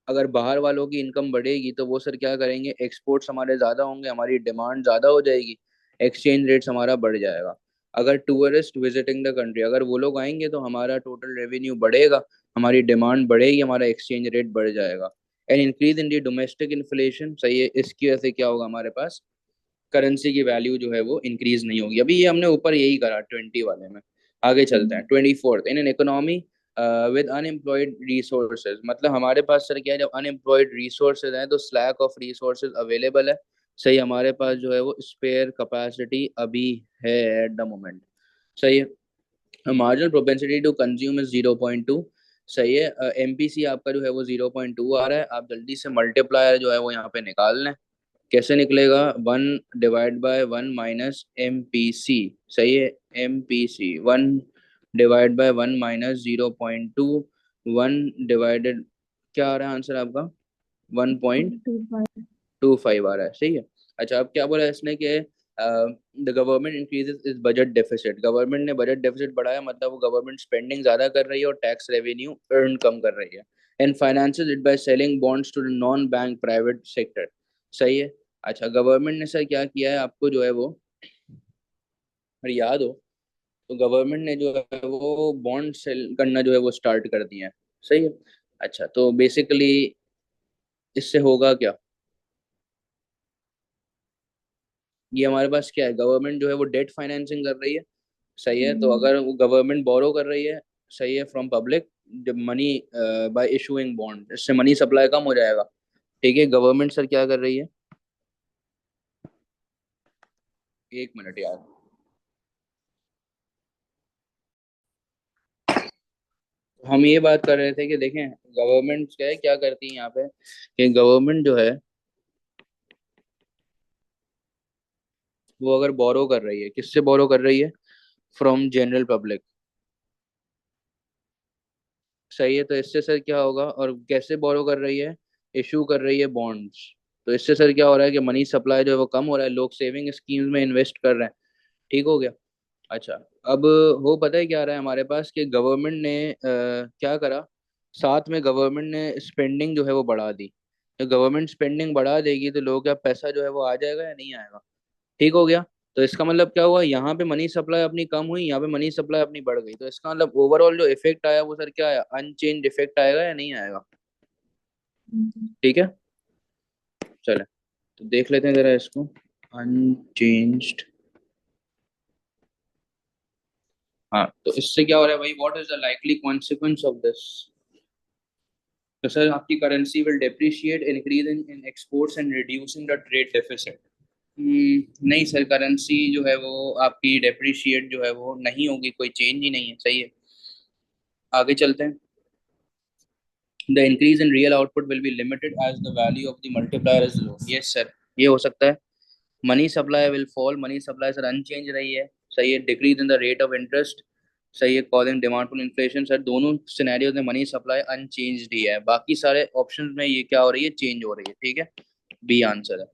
अगर बाहर वालों की इनकम बढ़ेगी तो वो सर क्या करेंगे, एक्सपोर्ट्स हमारे ज़्यादा होंगे, हमारी डिमांड ज़्यादा हो जाएगी, एक्सचेंज रेट्स हमारा बढ़ जाएगा। अगर टूरिस्ट विजिटिंग द कंट्री, अगर वो लोग आएंगे तो हमारा टोटल रेवेन्यू बढ़ेगा, हमारी डिमांड बढ़ेगी, हमारा एक्सचेंज रेट बढ़ जाएगा। And increase in the domestic inflation, सही है, इसकी वजह से क्या होगा हमारे पास, करेंसी की वैल्यू जो है वो इंक्रीज नहीं होगी। अभी ये हमने ऊपर यही करा 20 वाले में। आगे चलते हैं। 24th, in an economy with unemployed resources, मतलब हमारे पास सर क्या है, जब अनएम्प्लॉयड रिसोर्सेज हैं तो स्लैक ऑफ रिसोर्सेज अवेलेबल है। सही, हमारे पास जो है वो स्पेयर कैपेसिटी अभी है एट द मोमेंट। सही है। Marginal propensity to consume is 0.2। सही है। MPC आपका जो है वो 0.2 आ रहा है, आप जल्दी से मल्टीप्लायर जो है वो यहाँ पे निकाल लें। कैसे निकलेगा, 1/1 - MPC। सही है। MPC 1/1 - 0.2, 1 डिवाइडेड, क्या आ रहा है आंसर आपका, वन पॉइंट 25। टू फाइव आ रहा है। सही है। अच्छा अब क्या बोला इसने कि the government increases is budget deficit, government ने बजट डेफिसिट बढ़ाया, मतलब वो गवर्नमेंट स्पेंडिंग ज्यादा कर रही है और टैक्स रेवेन्यू अर्न कम कर रही है। And finances it by selling bonds to the non bank private sector. सही है। अच्छा, गवर्नमेंट ने सर क्या किया है, आपको जो है वो अगर याद हो, तो गवर्नमेंट ने जो है वो बॉन्ड सेल करना जो है वो स्टार्ट कर दिया है। सही है। अच्छा, तो बेसिकली इससे होगा क्या, ये हमारे पास क्या है, गवर्नमेंट जो है वो डेट फाइनेंसिंग कर रही है। सही है, तो हम्म, अगर वो गवर्नमेंट बोरो कर रही है, सही है, from public money by issuing bond, इससे मनी सप्लाई कम हो जाएगा। ठीक है, गवर्नमेंट सर क्या कर रही है, एक मिनट यार, हम ये बात कर रहे थे कि देखें गवर्नमेंट क्या है, क्या करती है यहाँ पे, कि गवर्नमेंट जो है वो अगर बोरो कर रही है, किससे बोरो कर रही है, फ्रॉम जनरल पब्लिक। सही है, तो इससे सर क्या होगा, और कैसे बोरो कर रही है, इशू कर रही है बॉन्ड्स। तो इससे सर क्या हो रहा है कि मनी सप्लाई जो है वो कम हो रहा है, लोग सेविंग स्कीम्स में इन्वेस्ट कर रहे हैं। ठीक हो गया। अच्छा, अब हो पता है क्या रहा है हमारे पास, कि गवर्नमेंट ने क्या करा, साथ में गवर्नमेंट ने स्पेंडिंग जो है वो बढ़ा दी। तो गवर्नमेंट स्पेंडिंग बढ़ा देगी तो लोगों का पैसा जो है वो आ जाएगा या नहीं आएगा। ठीक हो गया। तो इसका मतलब क्या हुआ, यहाँ पे मनी सप्लाई अपनी कम हुई, यहाँ पे मनी सप्लाई अपनी बढ़ गई, तो इसका मतलब ओवरऑल जो इफेक्ट आया वो सर क्या आया, अनचेंज इफेक्ट आएगा या नहीं आएगा। ठीक है, चले तो देख लेते हैं जरा इसको, अनचेंज्ड। हाँ, तो इससे क्या हो रहा है भाई, what is the likely consequence of this. तो सर आपकी currency will depreciate, increase in exports and reducing the trade deficit. नहीं सर, करेंसी जो है वो आपकी डेप्रिशिएट जो है वो नहीं होगी, कोई चेंज ही नहीं है। सही है, आगे चलते हैं। The increase in real output will be limited as the value of the multiplier is low. Yes sir, ये हो सकता है। Money supply will fall, money supply sir unchanged रही है। सही है, decrease in the rate of interest. सही है, calling demand for inflation. Sir दोनों सिनेरियोज में मनी सप्लाई अनचेंज्ड ही है, बाकी सारे ऑप्शंस में ये क्या हो रही है, चेंज हो रही है। ठीक है, बी आंसर है।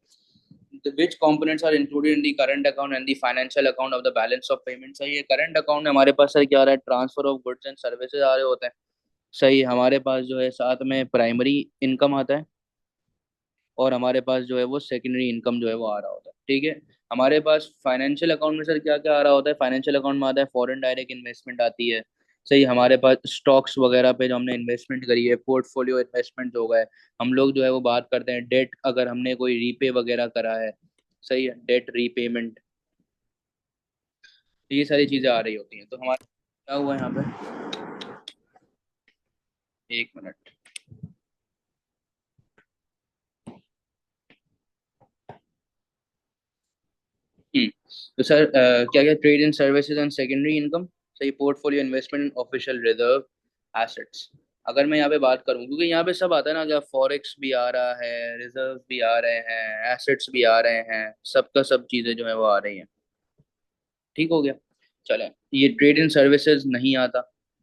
Which components are included in the current account and the financial account of the balance of payments। सही है, करंट अकाउंट में हमारे पास सर क्या आ रहा है, transfer of goods and services आ रहे होते हैं। सही है, हमारे पास जो है साथ में प्राइमरी इनकम आता है, और हमारे पास जो है वो सेकेंडरी इनकम जो है वो आ रहा होता है। ठीक है, हमारे पास फाइनेंशियल अकाउंट में सर क्या क्या आ रहा होता है, फाइनेंशियल अकाउंट में आता है फॉरेन डायरेक्ट इन्वेस्टमेंट आती है। सही, हमारे पास स्टॉक्स वगैरह पे जो हमने इन्वेस्टमेंट करी है, पोर्टफोलियो इन्वेस्टमेंट हो गए। हम लोग जो है वो बात करते हैं डेट, अगर हमने कोई रीपे वगैरह करा है। सही है, डेट रीपेमेंट, ये सारी चीजें आ रही होती हैं। तो हमारा क्या हुआ यहाँ पे, एक मिनट। हम्म तो सर क्या क्या, trade in services and secondary income. सही, portfolio investment, official reserve, assets. अगर मैं यहाँ पे बात करूँ, क्योंकि यहाँ पे सब आता है ना, क्या फॉरेक्स भी आ रहा है, रिजर्व भी आ रहे हैं, एसेट्स भी आ रहे हैं, सबका सब चीजें जो है वो आ रही हैं। ठीक हो गया। चले, ये ट्रेड इन सर्विसेज नहीं आता,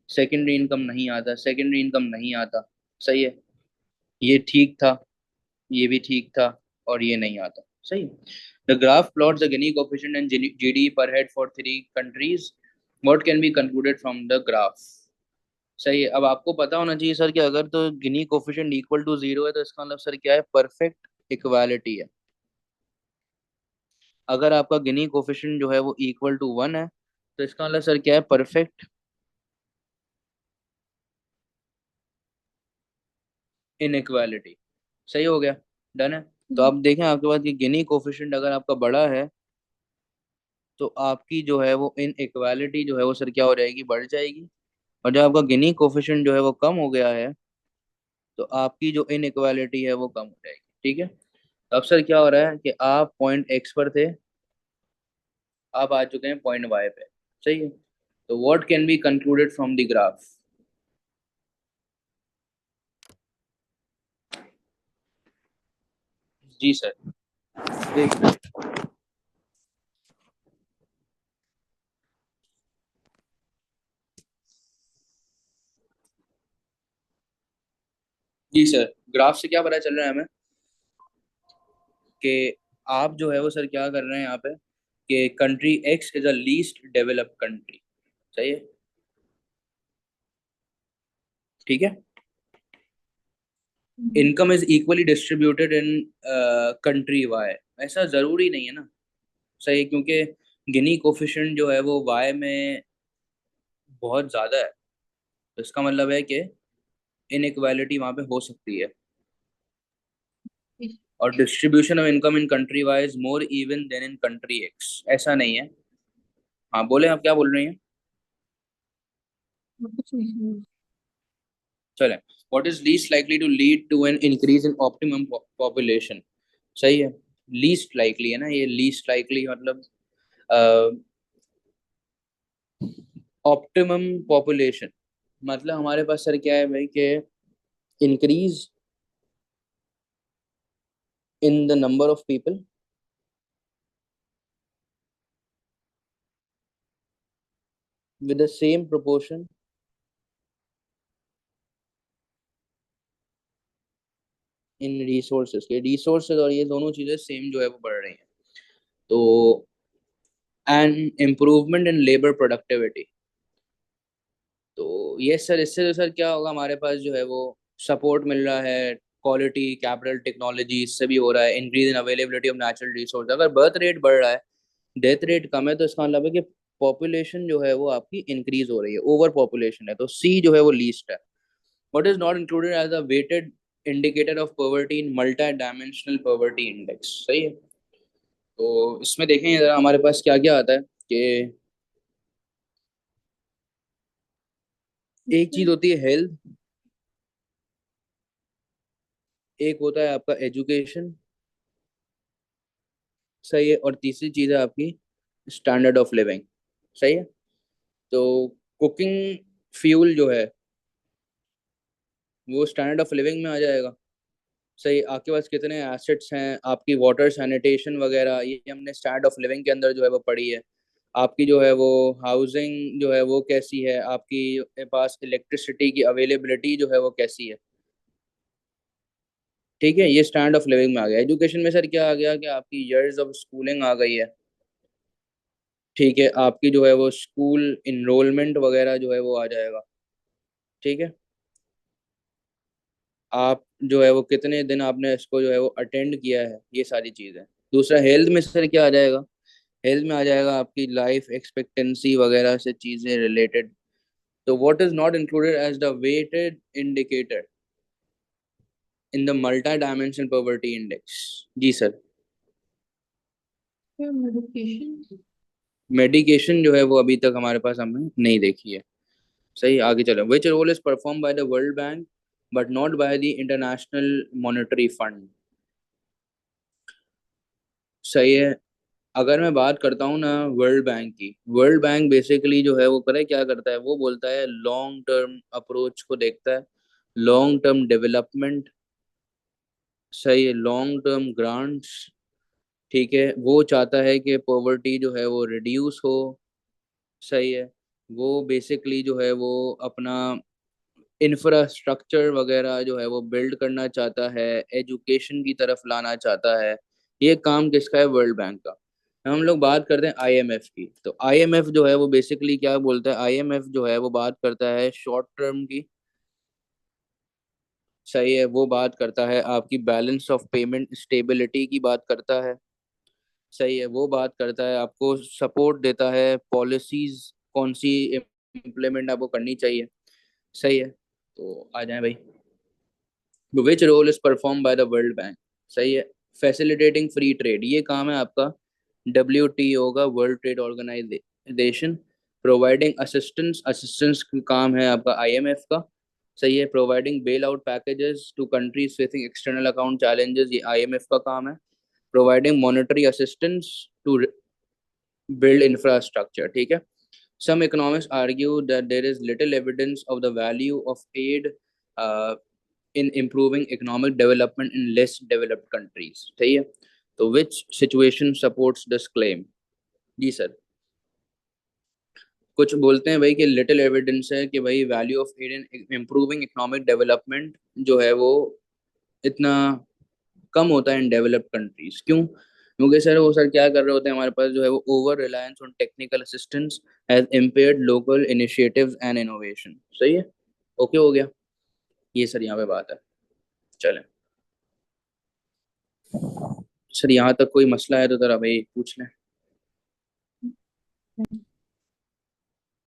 सेकेंडरी इनकम नहीं आता, सेकेंडरी इनकम नहीं आता। सही है, ये ठीक था, ये भी ठीक था, और ये नहीं आता। सही। The graph plot the Gini coefficient and GD per head for three countries. What can be concluded from the graph. सही है, अब आपको पता होना चाहिए सर कि अगर तो गिनी कोफिशिएंट इक्वल टू जीरो है, तो इसका मतलब सर क्या है, परफेक्ट इक्वालिटी है। अगर आपका गिनी कोफिशिएंट जो है वो इक्वल टू वन है, तो इसका मतलब सर क्या है, परफेक्ट इनइक्वालिटी। सही हो गया, डन है। तो आप देखें आपके पास ये गिनी कोफिशिएंट अगर आपका बड़ा है, तो आपकी जो है वो इन इक्वालिटी जो है वो सर क्या हो जाएगी, बढ़ जाएगी। और जब आपका गिनी कोफिशिएंट जो है वो कम हो गया है, तो आपकी जो इन इक्वालिटी है वो कम हो जाएगी। ठीक है, तो अब सर क्या हो रहा है कि आप पॉइंट एक्स पर थे, आप आ चुके हैं पॉइंट वाई पे। सही है, तो what can be concluded from the graph. जी सर, देख, जी सर, ग्राफ से क्या पता चल रहा है हमें, कि आप जो है वो सर क्या कर रहे हैं यहाँ पे, कि country X is a least developed country. सही है, ठीक है। Income is equally distributed in country Y, ऐसा जरूरी नहीं है ना। सही है, क्योंकि गिनी कोफिशिएंट जो है वो वाई में बहुत ज्यादा है, तो इसका मतलब है कि इनइक्वालिटी वहां पे हो सकती है। और distribution of income in country Y is more even than in country X, ऐसा नहीं है। हाँ बोले, आप क्या बोल रही हैं? कुछ नहीं। चलें, what is least likely to lead to an increase in optimum population. सही है, लीस्ट लाइकली है ना, ये लीस्ट लाइकली मतलब ऑप्टिमम पॉपुलेशन, मतलब हमारे पास सर क्या है भाई कि increase in the number of people with the same proportion in resources के, रिसोर्सेज और ये दोनों चीजें सेम जो है वो बढ़ रही हैं। तो and improvement in labour productivity, तो ये सर इससे तो सर क्या होगा, हमारे पास जो है वो सपोर्ट मिल रहा है, क्वालिटी कैपिटल टेक्नोलॉजी इससे भी हो रहा है, increase in availability of natural resource. अगर बर्थ रेट बढ़ रहा है, डेथ रेट कम है, तो इसका मतलब है कि पॉपुलेशन जो है वो आपकी इंक्रीज हो रही है, ओवर पॉपुलेशन है, तो सी जो है वो लीस्ट है। What is not included as a weighted indicator of poverty in multi dimensional poverty index. सही है, तो इसमें देखेंगे जरा हमारे पास क्या क्या आता है कि एक चीज होती है हेल्थ, एक होता है आपका एजुकेशन, सही है, और तीसरी चीज है आपकी स्टैंडर्ड ऑफ लिविंग। सही है, तो कुकिंग फ्यूल जो है वो स्टैंडर्ड ऑफ लिविंग में आ जाएगा। सही, आपके पास कितने एसेट्स हैं, आपकी वाटर सैनिटेशन वगैरह, ये हमने स्टैंडर्ड ऑफ लिविंग के अंदर जो है वो पढ़ी है। आपकी जो है वो हाउसिंग जो है वो कैसी है, आपकी पास इलेक्ट्रिसिटी की अवेलेबिलिटी जो है वो कैसी है। ठीक है, ये स्टैंड ऑफ लिविंग में आ गया। एजुकेशन में सर क्या आ गया कि आपकी इयर्स ऑफ स्कूलिंग आ गई है। ठीक है, आपकी जो है वो स्कूल इनरोलमेंट वगैरह जो है वो आ जाएगा। ठीक है, आप जो है वो कितने दिन आपने इसको जो है वो अटेंड किया है, ये सारी चीज़ें। दूसरा हेल्थ में सर क्या आ जाएगा, हेल्थ में आ जाएगा आपकी लाइफ एक्सपेक्टेंसी वगैरह से चीज़ें रिलेटेड। तो what is not included as the weighted indicator in the multi dimensional poverty index. जी सर। मेडिकेशन। मेडिकेशन जो है वो अभी तक हमारे पास हमने नहीं देखी है। सही, आगे चलो, which role is perform by the world bank but not by the international monetary fund. सही है, अगर मैं बात करता हूँ ना वर्ल्ड बैंक की, वर्ल्ड बैंक बेसिकली जो है वो पता है क्या करता है, वो बोलता है लॉन्ग टर्म अप्रोच को देखता है, लॉन्ग टर्म डेवलपमेंट। सही है, लॉन्ग टर्म ग्रांट्स। ठीक है, वो चाहता है कि पॉवर्टी जो है वो रिड्यूस हो। सही है, वो बेसिकली जो है वो अपना इंफ्रास्ट्रक्चर वगैरह जो है वो बिल्ड करना चाहता है, एजुकेशन की तरफ लाना चाहता है। ये काम किसका है, वर्ल्ड बैंक का। हम लोग बात करते हैं आईएमएफ की, तो आईएमएफ जो है वो बेसिकली क्या बोलता है, आईएमएफ जो है वो बात करता है शॉर्ट टर्म की। सही है, वो बात करता है आपकी बैलेंस ऑफ पेमेंट स्टेबिलिटी की बात करता है। सही है, वो बात करता है आपको सपोर्ट देता है, पॉलिसीज कौन सी इम्प्लीमेंट आपको करनी चाहिए। सही है, तो आ जाए भाई, which role is perform by the world bank. सही है, फैसिलिटेटिंग फ्री ट्रेड, ये काम है आपका WTO का, world trade organisation. Providing assistance, assistance का काम है आपका IMF का। सही है, providing bail out packages to countries facing external account challenges, ये IMF का काम है। Providing monetary assistance to build infrastructure. ठीक है, some economists argue that there is little evidence of the value of aid in improving economic development in less developed countries। सही है, तो which situation supports this claim। जी sir. कुछ बोलते हैं भाई कि लिटिल एविडेंस है कि भाई value of aid in improving economic development जो है वो इतना कम होता है इन डेवलप्ड कंट्रीज। क्यों? क्योंकि सर वो सर क्या कर रहे होते हैं, हमारे पास जो है वो over reliance on technical assistance has impaired local initiatives and innovation. सही है, ओके हो गया, ये सर यहाँ पे बात है। चलें सर, यहाँ तक कोई मसला है तो जरा भाई पूछ लें।